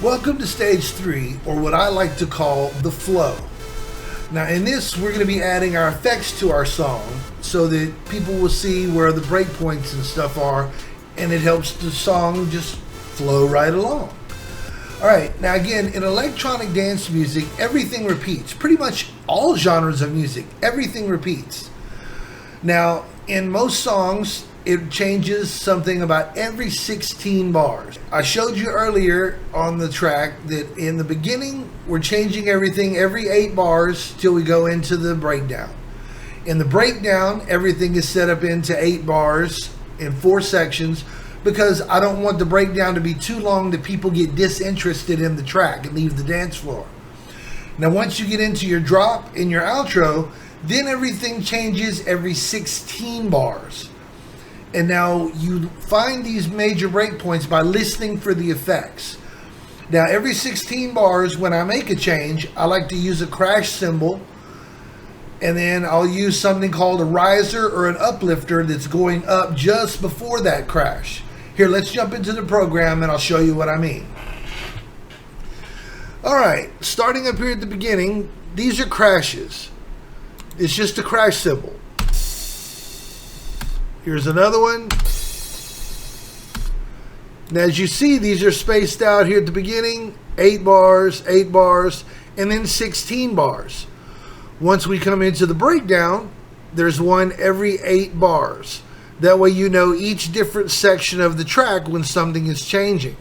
Welcome to stage 3, or what I like to call the flow. Now in this, we're going to be adding our effects to our song so that people will see where the breakpoints and stuff are, and it helps the song just flow right along. Alright, now again, in electronic dance music, everything repeats. Pretty much all genres of music, everything repeats. Now, in most songs, it changes something about every 16 bars. I showed you earlier on the track that in the beginning, we're changing everything every 8 bars till we go into the breakdown. In the breakdown, everything is set up into 8 bars in 4 sections because I don't want the breakdown to be too long that people get disinterested in the track and leave the dance floor. Now, once you get into your drop and your outro, then everything changes every 16 bars. And now you find these major breakpoints by listening for the effects. Now every 16 bars, when I make a change, I like to use a crash cymbal, and then I'll use something called a riser or an uplifter that's going up just before that crash. Here, let's jump into the program and I'll show you what I mean. Alright, starting up here at the beginning, these are crashes. It's just a crash cymbal. Here's another one. Now, as you see, these are spaced out here at the beginning, 8 bars, 8 bars, and then 16 bars. Once we come into the breakdown, there's one every 8 bars. That way you know each different section of the track when something is changing.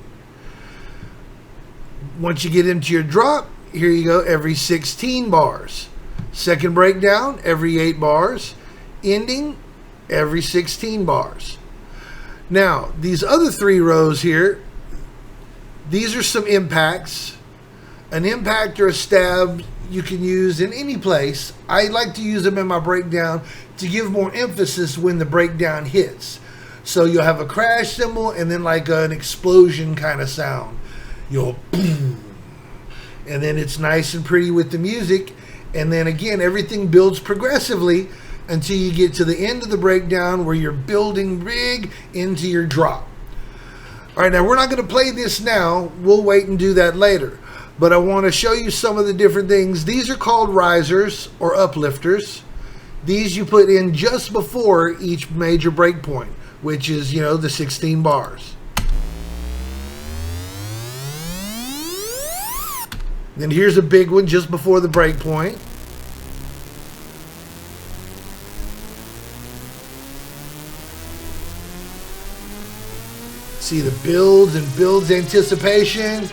Once you get into your drop, here you go, every 16 bars. Second breakdown, every 8 bars. Ending, every 16 bars. Now, these other 3 rows here, these are some impacts. An impact or a stab you can use in any place. I like to use them in my breakdown to give more emphasis when the breakdown hits. So you'll have a crash cymbal and then like an explosion kind of sound. You'll boom. And then it's nice and pretty with the music. And then again, everything builds progressively until you get to the end of the breakdown where you're building big into your drop. Alright, now we're not going to play this now. We'll wait and do that later. But I want to show you some of the different things. These are called risers or uplifters. These you put in just before each major breakpoint, which is, you know, the 16 bars. Then here's a big one just before the breakpoint. See the builds and builds anticipation.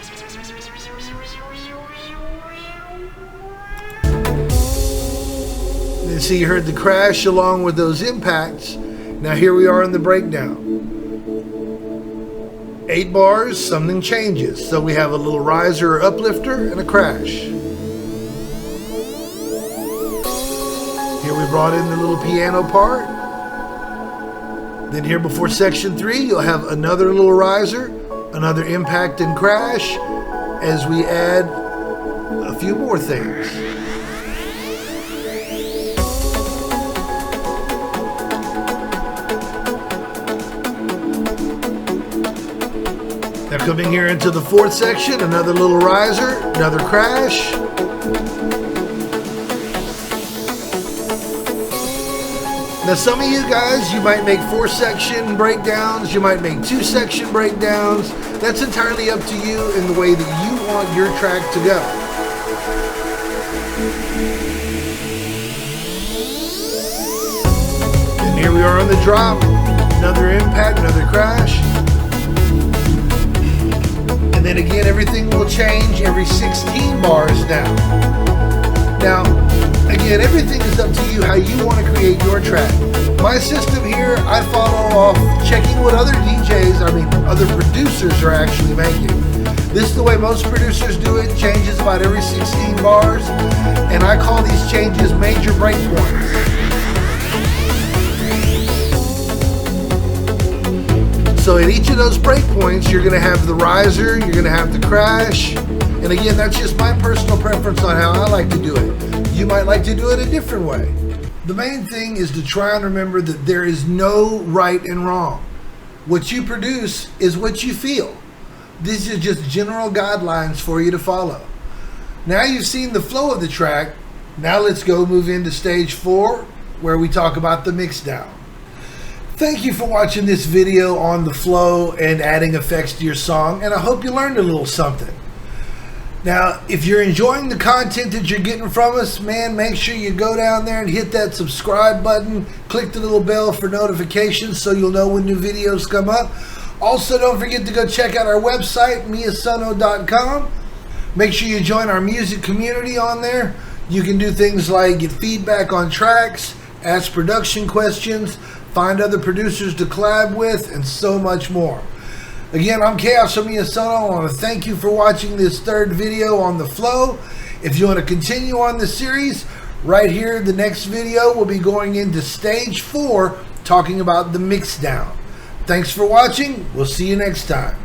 Then see, you heard the crash along with those impacts. Now here we are in the breakdown. 8 bars, something changes. So we have a little riser or uplifter and a crash. Here we brought in the little piano part. Then here before section 3, you'll have another little riser, another impact and crash, as we add a few more things. Now coming here into the 4th section, another little riser, another crash. Now some of you guys, you might make 4-section breakdowns, you might make 2-section breakdowns. That's entirely up to you in the way that you want your track to go. And here we are on the drop, another impact, another crash. And then again, everything will change every 16 bars now. Now, again, everything is up to you how you want to create your track. My system here, I follow off checking what other other producers are actually making. This is the way most producers do it, changes about every 16 bars, and I call these changes major breakpoints. So at each of those breakpoints, you're going to have the riser, you're going to have the crash, and again, that's just my personal preference on how I like to do it. You might like to do it a different way. The main thing is to try and remember that there is no right and wrong. What you produce is what you feel. These are just general guidelines for you to follow. Now you've seen the flow of the track. Now let's go move into stage 4, where we talk about the mix down. Thank you for watching this video on the flow and adding effects to your song, and I hope you learned a little something. Now, if you're enjoying the content that you're getting from us, man, make sure you go down there and hit that subscribe button. Click the little bell for notifications so you'll know when new videos come up. Also, don't forget to go check out our website, MiaSono.com. Make sure you join our music community on there. You can do things like get feedback on tracks, ask production questions, find other producers to collab with, and so much more. Again, I'm Chaos from MiaSono. I want to thank you for watching this 3rd video on the flow. If you want to continue on the series, right here, the next video will be going into stage 4, talking about the mix down. Thanks for watching. We'll see you next time.